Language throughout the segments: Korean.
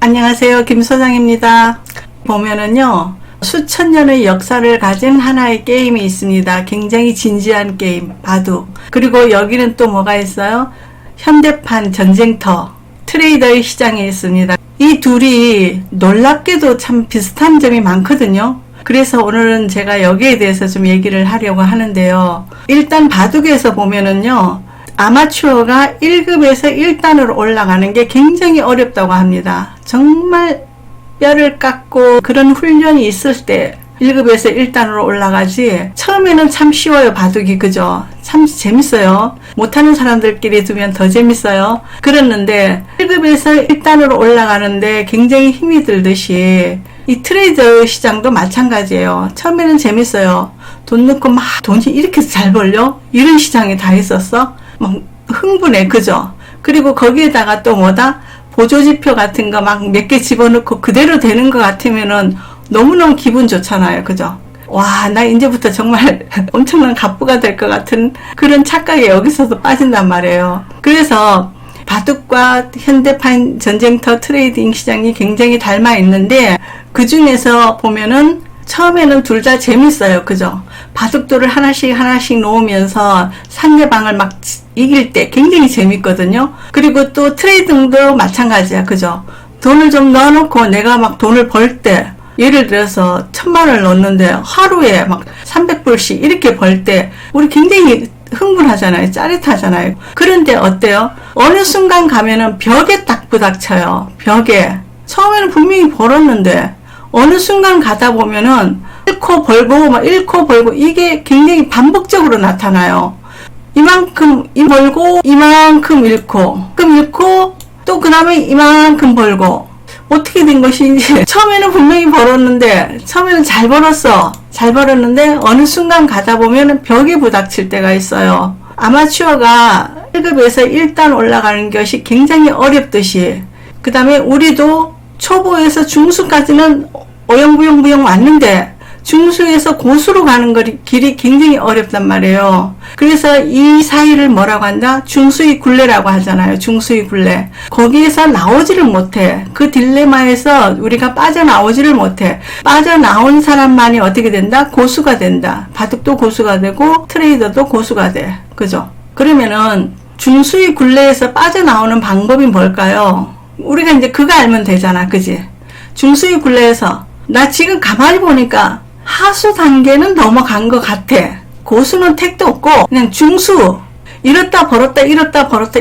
안녕하세요. 김 소장입니다. 보면은요, 수천 년의 역사를 가진 하나의 게임이 있습니다. 굉장히 진지한 게임, 바둑. 그리고 여기는 또 뭐가 있어요? 현대판 전쟁터, 트레이더의 시장이 있습니다. 이 둘이 놀랍게도 참 비슷한 점이 많거든요. 그래서 오늘은 제가 여기에 대해서 좀 얘기를 하려고 하는데요. 일단 바둑에서 보면은요, 아마추어가 1급에서 1단으로 올라가는 게 굉장히 어렵다고 합니다. 정말 뼈를 깎고 그런 훈련이 있을 때 1급에서 1단으로 올라가지, 처음에는 참 쉬워요, 바둑이. 그죠? 참 재밌어요. 못하는 사람들끼리 두면 더 재밌어요. 그랬는데 1급에서 1단으로 올라가는데 굉장히 힘이 들듯이 이 트레이더 시장도 마찬가지예요. 처음에는 재밌어요. 돈 넣고 막 돈이 이렇게 잘 벌려? 이런 시장이 다 있었어? 막 흥분해. 그죠? 그리고 거기에다가 또 뭐다? 보조지표 같은 거 막 몇 개 집어넣고 그대로 되는 것 같으면은 너무너무 기분 좋잖아요. 그죠? 와, 나 이제부터 정말 엄청난 갑부가 될 것 같은 그런 착각에 여기서도 빠진단 말이에요. 그래서 바둑과 현대판 전쟁터 트레이딩 시장이 굉장히 닮아 있는데, 그 중에서 보면은 처음에는 둘 다 재밌어요. 그죠? 바둑돌을 하나씩 놓으면서 상대방을 막 이길 때 굉장히 재밌거든요. 그리고 또 트레이딩도 마찬가지야. 그죠? 돈을 좀 넣어놓고 내가 막 돈을 벌 때, 예를 들어서 1000만원을 넣었는데 하루에 막 300불씩 이렇게 벌 때 우리 굉장히 흥분하잖아요. 짜릿하잖아요. 그런데 어때요? 어느 순간 가면은 벽에 딱 부닥쳐요. 벽에. 처음에는 분명히 벌었는데 어느 순간 가다 보면은 잃고 벌고 막 잃고 벌고 이게 굉장히 반복적으로 나타나요. 이만큼 벌고 이만큼 잃고 또 그 다음에 이만큼 벌고, 어떻게 된 것인지. 처음에는 분명히 벌었는데, 처음에는 잘 벌었는데 어느 순간 가다 보면 벽에 부닥칠 때가 있어요. 아마추어가 1급에서 1단 올라가는 것이 굉장히 어렵듯이, 그 다음에 우리도 초보에서 중수까지는 어영부영 왔는데 중수에서 고수로 가는 길이 굉장히 어렵단 말이에요. 그래서 이 사이를 뭐라고 한다? 중수의 굴레라고 하잖아요. 중수의 굴레. 거기에서 나오지를 못해. 그 딜레마에서 우리가 빠져나오지를 못해. 빠져나온 사람만이 어떻게 된다? 고수가 된다. 바둑도 고수가 되고 트레이더도 고수가 돼. 그죠? 그러면은 중수의 굴레에서 빠져나오는 방법이 뭘까요? 우리가 이제 그거 알면 되잖아. 그지? 중수의 굴레에서 나 지금 가만히 보니까 하수 단계는 넘어간 것 같아. 고수는 택도 없고 그냥 중수, 이렇다 벌었다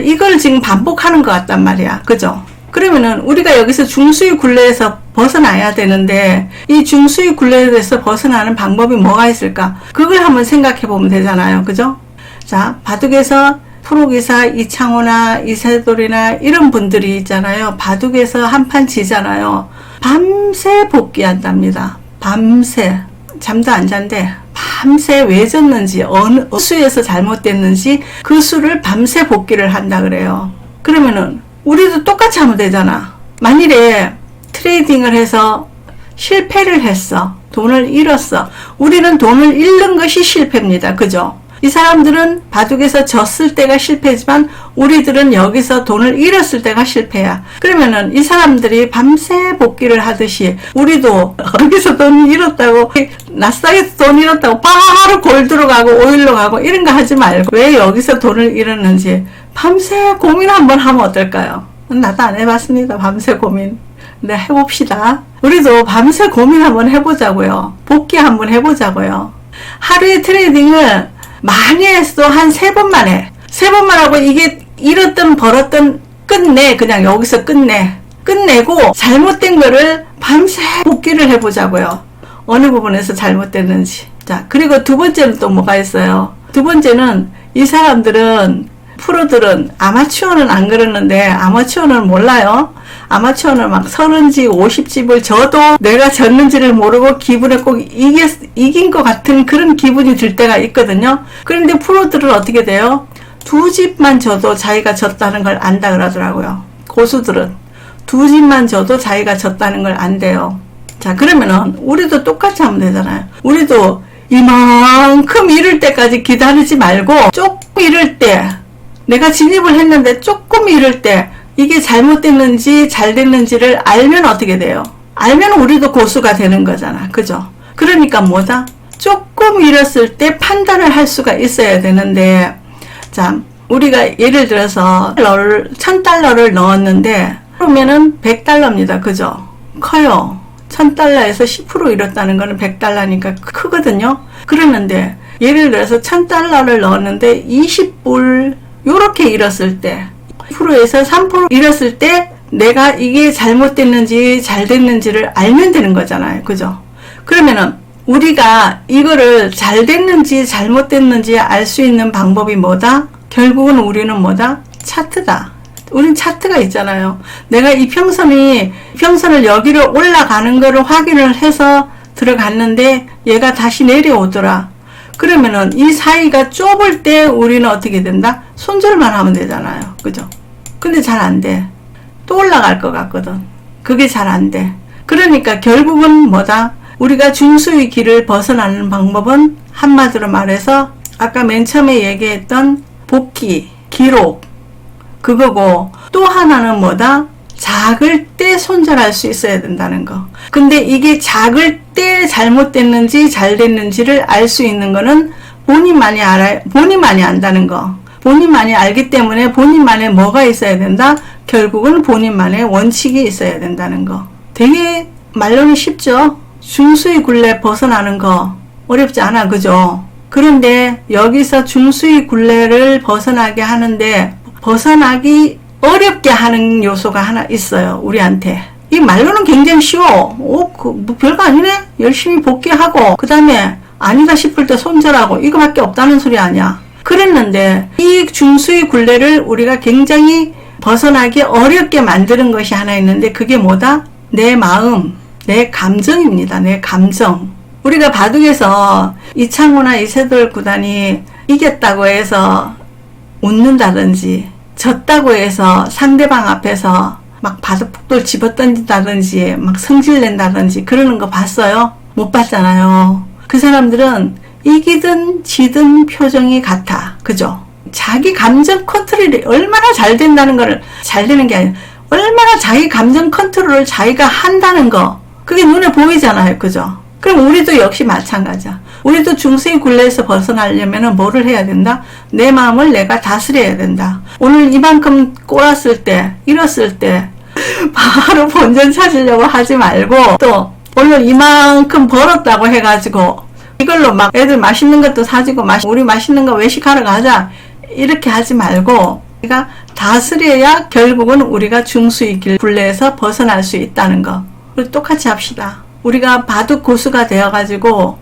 이걸 지금 반복하는 것 같단 말이야. 그죠? 그러면은 우리가 여기서 중수의 굴레에서 벗어나야 되는데, 이 중수의 굴레에서 벗어나는 방법이 뭐가 있을까? 그걸 한번 생각해 보면 되잖아요. 그죠? 자, 바둑에서 프로기사 이창호나 이세돌이나 이런 분들이 있잖아요. 바둑에서 한판 지잖아요. 밤새 복귀한답니다. 밤새. 잠도 안 잔대. 밤새 왜 졌는지, 어느 수에서 잘못됐는지 그 수를 밤새 복귀를 한다 그래요. 그러면은 우리도 똑같이 하면 되잖아. 만일에 트레이딩을 해서 실패를 했어. 돈을 잃었어. 우리는 돈을 잃는 것이 실패입니다. 그죠? 이 사람들은 바둑에서 졌을 때가 실패지만 우리들은 여기서 돈을 잃었을 때가 실패야. 그러면은 이 사람들이 밤새 복귀를 하듯이 우리도 여기서 돈 잃었다고, 나스닥에서 돈 잃었다고 바로 골드로 가고 오일로 가고 이런 거 하지 말고, 왜 여기서 돈을 잃었는지 밤새 고민 한번 하면 어떨까요? 나도 안 해봤습니다. 밤새 고민. 네, 해봅시다. 우리도 밤새 고민 한번 해보자고요. 복귀 한번 해보자고요. 하루에 트레이딩을 많이 했어. 한 3번만 해. 3번만 하고 이게 잃었든 벌었든 끝내. 그냥 여기서 끝내고 잘못된 거를 밤새 복귀를 해보자고요. 어느 부분에서 잘못됐는지. 자, 그리고 두 번째는 또 뭐가 있어요? 두 번째는 이 사람들은, 프로들은, 아마추어는 안 그러는데 아마추어는 몰라요. 아마추어는 막 30집, 50집을 져도 내가 졌는지를 모르고 기분에 꼭 이긴 것 같은 그런 기분이 들 때가 있거든요. 그런데 프로들은 어떻게 돼요? 2집만 져도 자기가 졌다는 걸 안다 그러더라고요. 고수들은 2집만 져도 자기가 졌다는 걸 안대요. 자, 그러면은 우리도 똑같이 하면 되잖아요. 우리도 이만큼 이럴 때까지 기다리지 말고 조금 이럴 때, 내가 진입을 했는데 조금 이럴 때 이게 잘못됐는지 잘 됐는지를 알면 어떻게 돼요? 알면 우리도 고수가 되는 거잖아. 그죠? 그러니까 뭐다? 조금 잃었을 때 판단을 할 수가 있어야 되는데, 자, 우리가 예를 들어서 1000달러를 넣었는데, 그러면은 100달러입니다. 그죠? 커요. 1000달러에서 10% 잃었다는 거는 100달러니까 크거든요. 그러는데, 예를 들어서 1000달러를 넣었는데 20불, 요렇게 잃었을 때, 10%에서 3% 잃었을 때, 내가 이게 잘못됐는지 잘 됐는지를 알면 되는 거잖아요. 그죠? 그러면은 우리가 이거를 잘 됐는지 잘못됐는지 알 수 있는 방법이 뭐다? 결국은 우리는 뭐다? 차트다. 우린 차트가 있잖아요. 내가 이평선을 여기를 올라가는 거를 확인을 해서 들어갔는데 얘가 다시 내려오더라. 그러면은 이 사이가 좁을 때 우리는 어떻게 된다? 손절만 하면 되잖아요. 그죠? 근데 잘 안 돼. 또 올라갈 것 같거든. 그게 잘 안 돼. 그러니까 결국은 뭐다? 우리가 중수의 길을 벗어나는 방법은 한마디로 말해서 아까 맨 처음에 얘기했던 복귀, 기록 그거고, 또 하나는 뭐다? 작을 때 손절할 수 있어야 된다는 거. 근데 이게 작을 때 잘못됐는지 잘 됐는지를 알 수 있는 거는 본인만이 알아요. 본인만이 안다는 거. 본인만이 알기 때문에 본인만의 뭐가 있어야 된다? 결국은 본인만의 원칙이 있어야 된다는 거. 되게 말로는 쉽죠? 중수의 굴레 벗어나는 거 어렵지 않아. 그죠? 그런데 여기서 중수의 굴레를 벗어나게 하는데 벗어나기 어렵게 하는 요소가 하나 있어요. 우리한테. 이 말로는 굉장히 쉬워. 뭐 별거 아니네? 열심히 복귀하고 그 다음에 아니다 싶을 때 손절하고 이거밖에 없다는 소리 아니야. 그랬는데 이 중수의 굴레를 우리가 굉장히 벗어나기 어렵게 만드는 것이 하나 있는데 그게 뭐다? 내 마음, 내 감정입니다. 내 감정. 우리가 바둑에서 이창호나 이세돌 구단이 이겼다고 해서 웃는다든지 졌다고 해서 상대방 앞에서 막 바둑돌 집어던진다든지 막 성질낸다든지 그러는 거 봤어요? 못 봤잖아요. 그 사람들은 이기든 지든 표정이 같아. 그죠? 자기 감정 컨트롤이 얼마나 잘 된다는 거를, 잘 되는 게 아니라 얼마나 자기 감정 컨트롤을 자기가 한다는 거, 그게 눈에 보이잖아요. 그죠? 그럼 우리도 역시 마찬가지야. 우리도 중수의 굴레에서 벗어나려면 뭐를 해야 된다? 내 마음을 내가 다스려야 된다. 오늘 이만큼 꼬랐을 때, 잃었을 때 바로 본전 찾으려고 하지 말고, 또 오늘 이만큼 벌었다고 해가지고 이걸로 막 애들 맛있는 것도 사주고 우리 맛있는 거 외식하러 가자 이렇게 하지 말고 우리가 다스려야 결국은 우리가 중수의 굴레에서 벗어날 수 있다는 거. 우리 똑같이 합시다. 우리가 바둑 고수가 되어가지고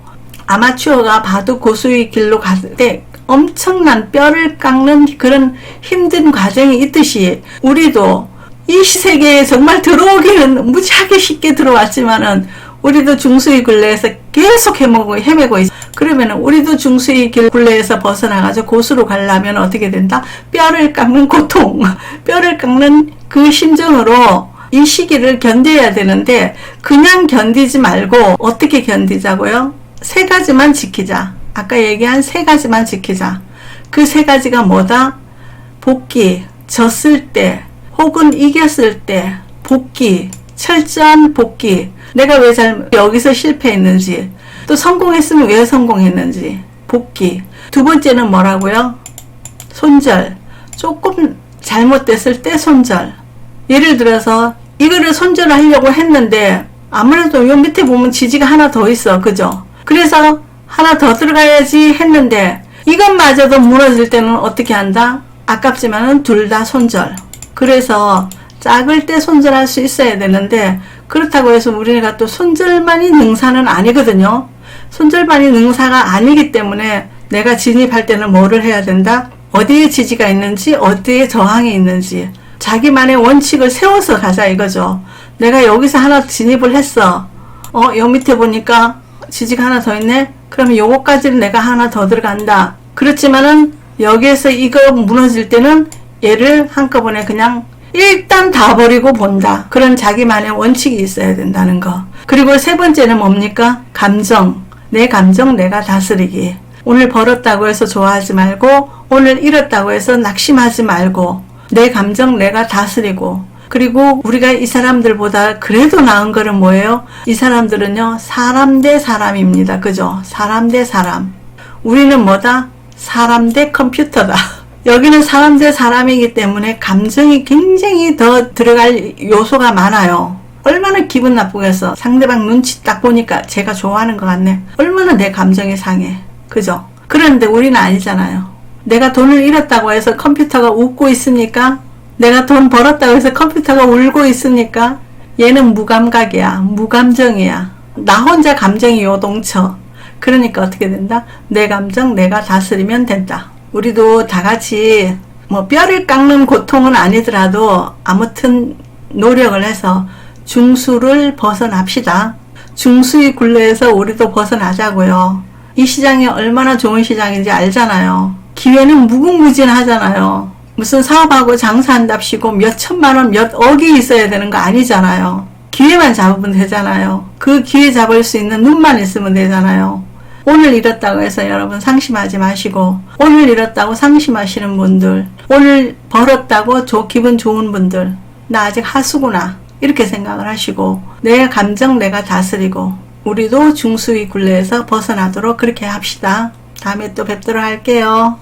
아마추어가 바둑 고수의 길로 갔을 때 엄청난 뼈를 깎는 그런 힘든 과정이 있듯이 우리도 이 세계에 정말 들어오기는 무지하게 쉽게 들어왔지만은 우리도 중수의 굴레에서 계속 헤매고 있어. 그러면 우리도 중수의 굴레에서 벗어나가지고 고수로 가려면 어떻게 된다? 뼈를 깎는 고통, 뼈를 깎는 그 심정으로 이 시기를 견뎌야 되는데 그냥 견디지 말고 어떻게 견디자고요? 세 가지만 지키자. 아까 얘기한 세 가지만 지키자. 그 세 가지가 뭐다? 복귀, 졌을 때 혹은 이겼을 때 복귀, 철저한 복귀. 내가 왜 여기서 실패했는지, 또 성공했으면 왜 성공했는지, 복귀. 두 번째는 뭐라고요? 손절. 조금 잘못됐을 때 손절. 예를 들어서 이거를 손절하려고 했는데 아무래도 요 밑에 보면 지지가 하나 더 있어. 그죠? 그래서 하나 더 들어가야지 했는데 이것마저도 무너질 때는 어떻게 한다? 아깝지만은 둘 다 손절. 그래서 작을 때 손절할 수 있어야 되는데 그렇다고 해서 우리가 또 손절만이 능사는 아니거든요. 손절만이 능사가 아니기 때문에 내가 진입할 때는 뭐를 해야 된다? 어디에 지지가 있는지 어디에 저항이 있는지 자기만의 원칙을 세워서 가자 이거죠. 내가 여기서 하나 진입을 했어. 요 밑에 보니까 지지가 하나 더 있네? 그러면 요거까지는 내가 하나 더 들어간다. 그렇지만은 여기에서 이거 무너질 때는 얘를 한꺼번에 그냥 일단 다 버리고 본다. 그런 자기만의 원칙이 있어야 된다는 거. 그리고 세 번째는 뭡니까? 감정. 내 감정 내가 다스리기. 오늘 벌었다고 해서 좋아하지 말고 오늘 잃었다고 해서 낙심하지 말고 내 감정 내가 다스리고, 그리고 우리가 이 사람들보다 그래도 나은 거는 뭐예요? 이 사람들은요, 사람 대 사람입니다. 그죠? 사람 대 사람. 우리는 뭐다? 사람 대 컴퓨터다. 여기는 사람 대 사람이기 때문에 감정이 굉장히 더 들어갈 요소가 많아요. 얼마나 기분 나쁘겠어. 상대방 눈치 딱 보니까 제가 좋아하는 것 같네. 얼마나 내 감정이 상해. 그죠? 그런데 우리는 아니잖아요. 내가 돈을 잃었다고 해서 컴퓨터가 웃고 있습니까? 내가 돈 벌었다고 해서 컴퓨터가 울고 있습니까? 얘는 무감각이야. 무감정이야. 나 혼자 감정이 요동쳐. 그러니까 어떻게 된다? 내 감정 내가 다스리면 된다. 우리도 다 같이 뭐 뼈를 깎는 고통은 아니더라도 아무튼 노력을 해서 중수를 벗어납시다. 중수의 굴레에서 우리도 벗어나자고요. 이 시장이 얼마나 좋은 시장인지 알잖아요. 기회는 무궁무진하잖아요. 무슨 사업하고 장사한답시고 몇 천만 원, 몇 억이 있어야 되는 거 아니잖아요. 기회만 잡으면 되잖아요. 그 기회 잡을 수 있는 눈만 있으면 되잖아요. 오늘 잃었다고 해서 여러분 상심하지 마시고, 오늘 잃었다고 상심하시는 분들, 오늘 벌었다고 기분 좋은 분들, 나 아직 하수구나 이렇게 생각을 하시고, 내 감정 내가 다스리고 우리도 중수의 굴레에서 벗어나도록 그렇게 합시다. 다음에 또 뵙도록 할게요.